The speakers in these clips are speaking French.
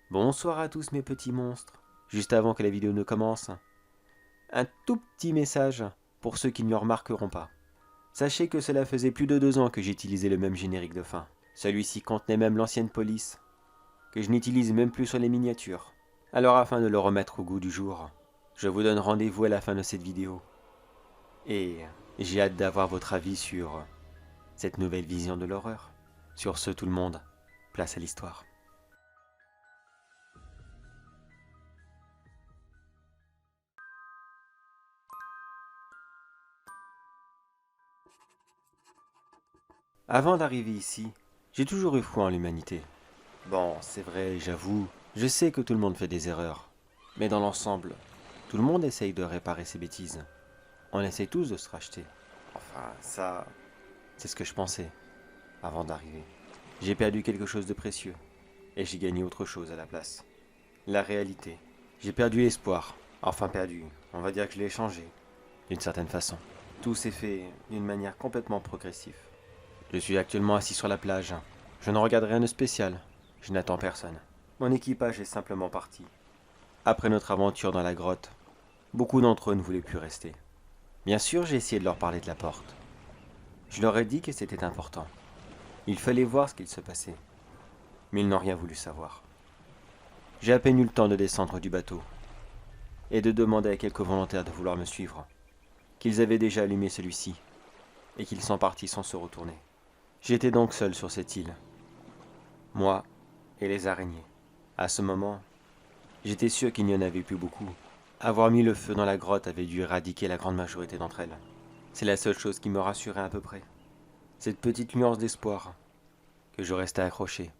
Bonsoir à tous mes petits monstres. Juste avant que la vidéo ne commence, un tout petit message pour ceux qui ne le remarqueront pas. Sachez que cela faisait plus de 2 ans que j'utilisais le même générique de fin. Celui-ci contenait même l'ancienne police, que je n'utilise même plus sur les miniatures. Alors afin de le remettre au goût du jour, je vous donne rendez-vous à la fin de cette vidéo. Et j'ai hâte d'avoir votre avis sur cette nouvelle vision de l'horreur. Sur ce tout le monde, place à l'histoire. Avant d'arriver ici, j'ai toujours eu foi en l'humanité. Bon, c'est vrai, j'avoue, je sais que tout le monde fait des erreurs. Mais dans l'ensemble, tout le monde essaye de réparer ses bêtises. On essaye tous de se racheter. Enfin, ça, c'est ce que je pensais, avant d'arriver. J'ai perdu quelque chose de précieux, et j'ai gagné autre chose à la place. La réalité. J'ai perdu l'espoir. Enfin perdu, on va dire que je l'ai changé, d'une certaine façon. Tout s'est fait d'une manière complètement progressive. Je suis actuellement assis sur la plage. Je ne regarde rien de spécial. Je n'attends personne. Mon équipage est simplement parti. Après notre aventure dans la grotte, beaucoup d'entre eux ne voulaient plus rester. Bien sûr, j'ai essayé de leur parler de la porte. Je leur ai dit que c'était important. Il fallait voir ce qu'il se passait. Mais ils n'ont rien voulu savoir. J'ai à peine eu le temps de descendre du bateau et de demander à quelques volontaires de vouloir me suivre, qu'ils avaient déjà allumé celui-ci et qu'ils sont partis sans se retourner. J'étais donc seul sur cette île, moi et les araignées. À ce moment, j'étais sûr qu'il n'y en avait plus beaucoup. Avoir mis le feu dans la grotte avait dû éradiquer la grande majorité d'entre elles. C'est la seule chose qui me rassurait à peu près. Cette petite nuance d'espoir, que je restais accroché.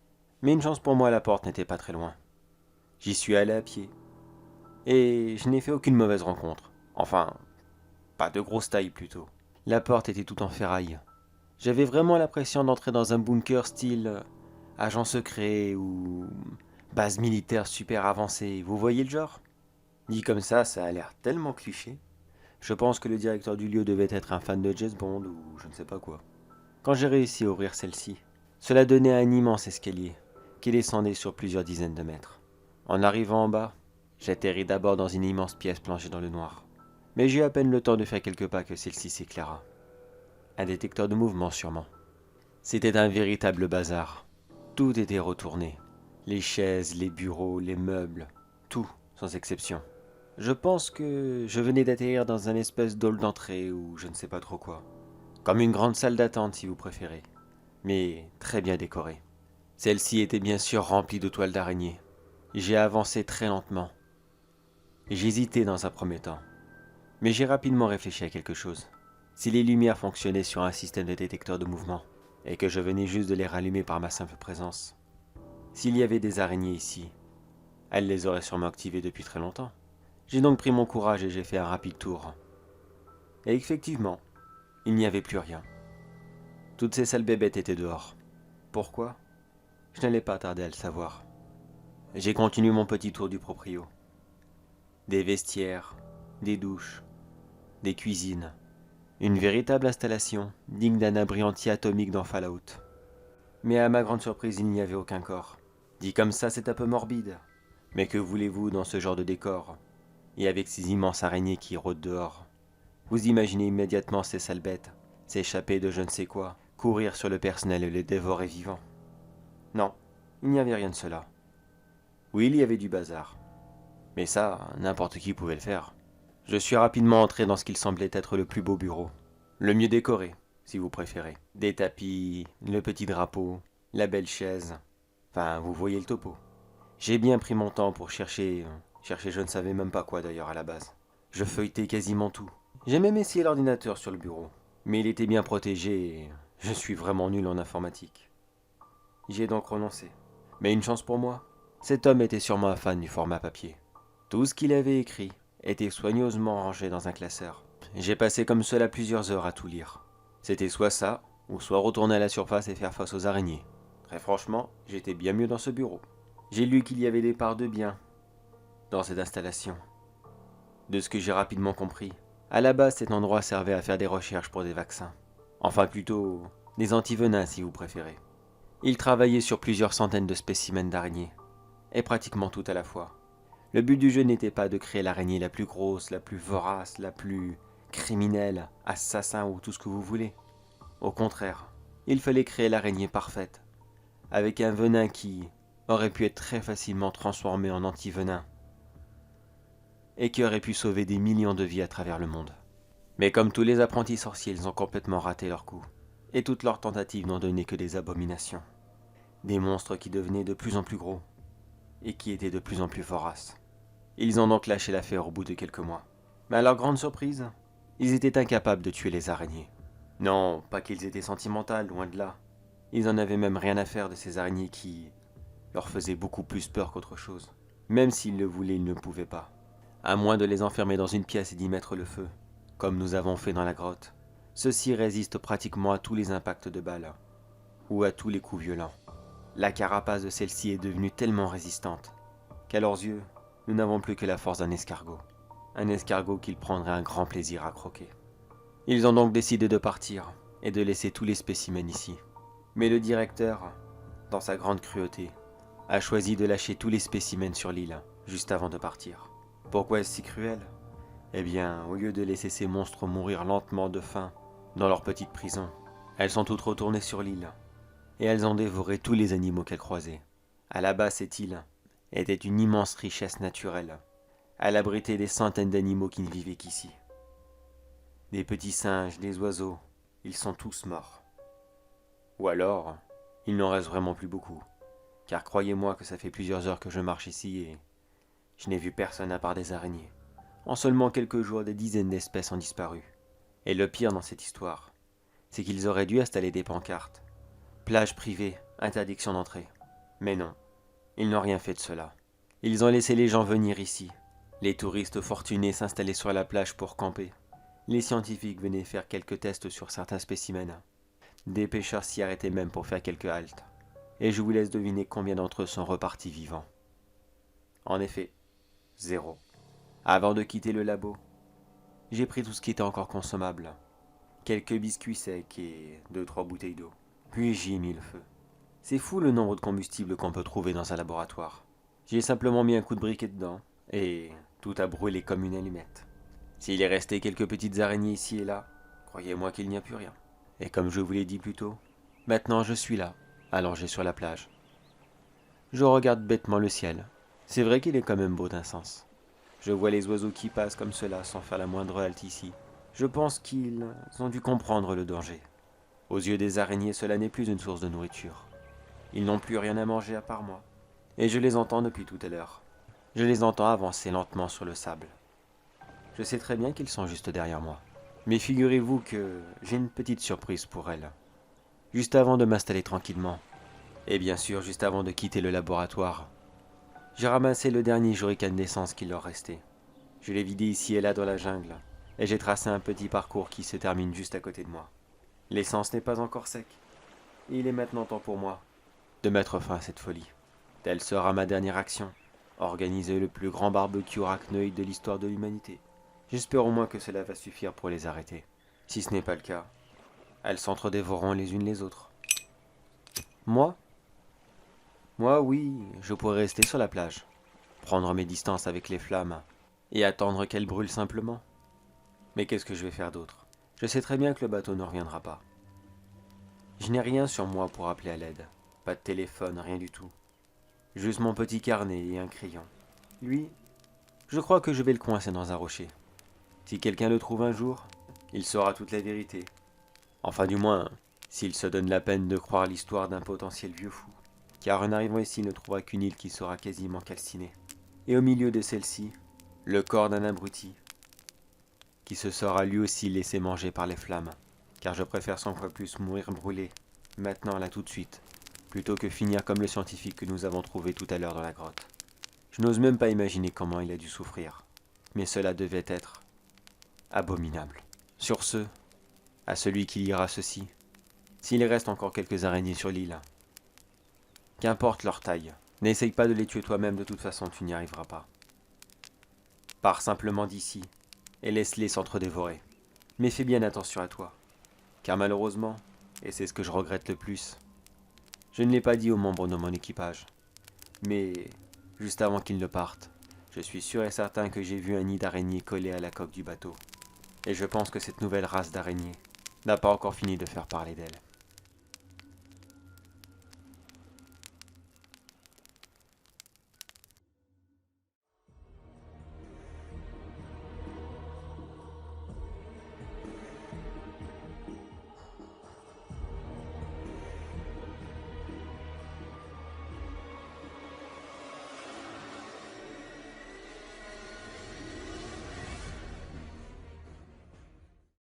Mais une chance pour moi, la porte n'était pas très loin. J'y suis allé à pied. Et je n'ai fait aucune mauvaise rencontre. Enfin, pas de grosse taille plutôt. La porte était toute en ferraille. J'avais vraiment l'impression d'entrer dans un bunker style agent secret ou base militaire super avancée. Vous voyez le genre? Dit comme ça a l'air tellement cliché. Je pense que le directeur du lieu devait être un fan de James Bond ou je ne sais pas quoi. Quand j'ai réussi à ouvrir celle-ci, cela donnait un immense escalier qui descendait sur plusieurs dizaines de mètres. En arrivant en bas, j'atterris d'abord dans une immense pièce plongée dans le noir. Mais j'ai eu à peine le temps de faire quelques pas que celle-ci s'éclaira. Un détecteur de mouvement sûrement. C'était un véritable bazar. Tout était retourné. Les chaises, les bureaux, les meubles, tout, sans exception. Je pense que je venais d'atterrir dans un espèce d'hall d'entrée ou je ne sais pas trop quoi. Comme une grande salle d'attente si vous préférez, mais très bien décorée. Celle-ci était bien sûr remplie de toiles d'araignée. J'ai avancé très lentement. J'hésitais dans un premier temps, mais j'ai rapidement réfléchi à quelque chose. Si les lumières fonctionnaient sur un système de détecteur de mouvement, et que je venais juste de les rallumer par ma simple présence, s'il y avait des araignées ici, elles les auraient sûrement activées depuis très longtemps. J'ai donc pris mon courage et j'ai fait un rapide tour. Et effectivement, il n'y avait plus rien. Toutes ces sales bébêtes étaient dehors. Pourquoi? Je n'allais pas tarder à le savoir. J'ai continué mon petit tour du proprio. Des vestiaires, des douches, des cuisines. Une véritable installation, digne d'un abri anti-atomique dans Fallout. Mais à ma grande surprise, il n'y avait aucun corps. Dit comme ça, c'est un peu morbide. Mais que voulez-vous dans ce genre de décor? Et avec ces immenses araignées qui rôdent dehors. Vous imaginez immédiatement ces sales bêtes, s'échapper de je ne sais quoi, courir sur le personnel et le dévorer vivant. Non, il n'y avait rien de cela. Oui, il y avait du bazar. Mais ça, n'importe qui pouvait le faire. Je suis rapidement entré dans ce qu'il semblait être le plus beau bureau. Le mieux décoré, si vous préférez. Des tapis, le petit drapeau, la belle chaise. Enfin, vous voyez le topo. J'ai bien pris mon temps pour chercher je ne savais même pas quoi d'ailleurs à la base. Je feuilletais quasiment tout. J'ai même essayé l'ordinateur sur le bureau. Mais il était bien protégé et je suis vraiment nul en informatique. J'y ai donc renoncé. Mais une chance pour moi, cet homme était sûrement un fan du format papier. Tout ce qu'il avait écrit était soigneusement rangé dans un classeur. J'ai passé comme cela plusieurs heures à tout lire. C'était soit ça, ou soit retourner à la surface et faire face aux araignées. Très franchement, j'étais bien mieux dans ce bureau. J'ai lu qu'il y avait des parts de bien dans cette installation. De ce que j'ai rapidement compris, à la base cet endroit servait à faire des recherches pour des vaccins. Enfin plutôt, des antivenins si vous préférez. Il travaillait sur plusieurs centaines de spécimens d'araignées, et pratiquement tout à la fois. Le but du jeu n'était pas de créer l'araignée la plus grosse, la plus vorace, la plus criminelle, assassin ou tout ce que vous voulez. Au contraire, il fallait créer l'araignée parfaite, avec un venin qui aurait pu être très facilement transformé en antivenin, et qui aurait pu sauver des millions de vies à travers le monde. Mais comme tous les apprentis sorciers, ils ont complètement raté leur coup, et toutes leurs tentatives n'ont donné que des abominations. Des monstres qui devenaient de plus en plus gros, et qui étaient de plus en plus voraces. Ils ont donc lâché l'affaire au bout de quelques mois. Mais à leur grande surprise, ils étaient incapables de tuer les araignées. Non, pas qu'ils étaient sentimentaux, loin de là. Ils en avaient même rien à faire de ces araignées qui leur faisaient beaucoup plus peur qu'autre chose. Même s'ils le voulaient, ils ne pouvaient pas. À moins de les enfermer dans une pièce et d'y mettre le feu, comme nous avons fait dans la grotte. Ceux-ci résistent pratiquement à tous les impacts de balles, ou à tous les coups violents. La carapace de celle-ci est devenue tellement résistante qu'à leurs yeux, nous n'avons plus que la force d'un escargot. Un escargot qu'ils prendraient un grand plaisir à croquer. Ils ont donc décidé de partir et de laisser tous les spécimens ici. Mais le directeur, dans sa grande cruauté, a choisi de lâcher tous les spécimens sur l'île, juste avant de partir. Pourquoi est-ce si cruel? Eh bien, au lieu de laisser ces monstres mourir lentement de faim dans leur petite prison, elles sont toutes retournées sur l'île, et elles ont dévoré tous les animaux qu'elles croisaient. À la base, cette île était une immense richesse naturelle. Elle abritait des centaines d'animaux qui ne vivaient qu'ici. Des petits singes, des oiseaux, ils sont tous morts. Ou alors, il n'en reste vraiment plus beaucoup. Car croyez-moi que ça fait plusieurs heures que je marche ici et je n'ai vu personne à part des araignées. En seulement quelques jours, des dizaines d'espèces ont disparu. Et le pire dans cette histoire, c'est qu'ils auraient dû installer des pancartes. Plage privée, interdiction d'entrée. Mais non, ils n'ont rien fait de cela. Ils ont laissé les gens venir ici. Les touristes fortunés s'installer sur la plage pour camper. Les scientifiques venaient faire quelques tests sur certains spécimens. Des pêcheurs s'y arrêtaient même pour faire quelques haltes. Et je vous laisse deviner combien d'entre eux sont repartis vivants. En effet, 0. Avant de quitter le labo, j'ai pris tout ce qui était encore consommable. Quelques biscuits secs et 2-3 bouteilles d'eau. Puis j'y ai mis le feu. C'est fou le nombre de combustible qu'on peut trouver dans un laboratoire. J'ai simplement mis un coup de briquet dedans, et tout a brûlé comme une allumette. S'il est resté quelques petites araignées ici et là, croyez-moi qu'il n'y a plus rien. Et comme je vous l'ai dit plus tôt, maintenant je suis là, allongé sur la plage. Je regarde bêtement le ciel. C'est vrai qu'il est quand même beau d'un sens. Je vois les oiseaux qui passent comme cela sans faire la moindre halte ici. Je pense qu'ils ont dû comprendre le danger. Aux yeux des araignées, cela n'est plus une source de nourriture. Ils n'ont plus rien à manger à part moi. Et je les entends depuis tout à l'heure. Je les entends avancer lentement sur le sable. Je sais très bien qu'ils sont juste derrière moi. Mais figurez-vous que j'ai une petite surprise pour elles. Juste avant de m'installer tranquillement, et bien sûr juste avant de quitter le laboratoire, j'ai ramassé le dernier jerrycan d'essence qu'il leur restait. Je l'ai vidé ici et là dans la jungle, et j'ai tracé un petit parcours qui se termine juste à côté de moi. L'essence n'est pas encore sec, et il est maintenant temps pour moi de mettre fin à cette folie. Telle sera ma dernière action, organiser le plus grand barbecue arachnoïde de l'histoire de l'humanité. J'espère au moins que cela va suffire pour les arrêter. Si ce n'est pas le cas, elles s'entre-dévoreront les unes les autres. Moi oui, je pourrais rester sur la plage, prendre mes distances avec les flammes, et attendre qu'elles brûlent simplement. Mais qu'est-ce que je vais faire d'autre? Je sais très bien que le bateau ne reviendra pas. Je n'ai rien sur moi pour appeler à l'aide. Pas de téléphone, rien du tout. Juste mon petit carnet et un crayon. Lui, je crois que je vais le coincer dans un rocher. Si quelqu'un le trouve un jour, il saura toute la vérité. Enfin du moins, s'il se donne la peine de croire l'histoire d'un potentiel vieux fou. Car en arrivant ici, il ne trouvera qu'une île qui sera quasiment calcinée. Et au milieu de celle-ci, le corps d'un abruti, qui se sera lui aussi laissé manger par les flammes. Car je préfère 100 fois plus mourir brûlé, maintenant là tout de suite, plutôt que finir comme le scientifique que nous avons trouvé tout à l'heure dans la grotte. Je n'ose même pas imaginer comment il a dû souffrir. Mais cela devait être abominable. Sur ce, à celui qui lira ceci, s'il reste encore quelques araignées sur l'île, qu'importe leur taille, n'essaye pas de les tuer toi-même, de toute façon tu n'y arriveras pas. Pars simplement d'ici et laisse-les s'entre-dévorer. Mais fais bien attention à toi, car malheureusement, et c'est ce que je regrette le plus, je ne l'ai pas dit aux membres de mon équipage, mais juste avant qu'ils ne partent, je suis sûr et certain que j'ai vu un nid d'araignée collé à la coque du bateau. Et je pense que cette nouvelle race d'araignées n'a pas encore fini de faire parler d'elle.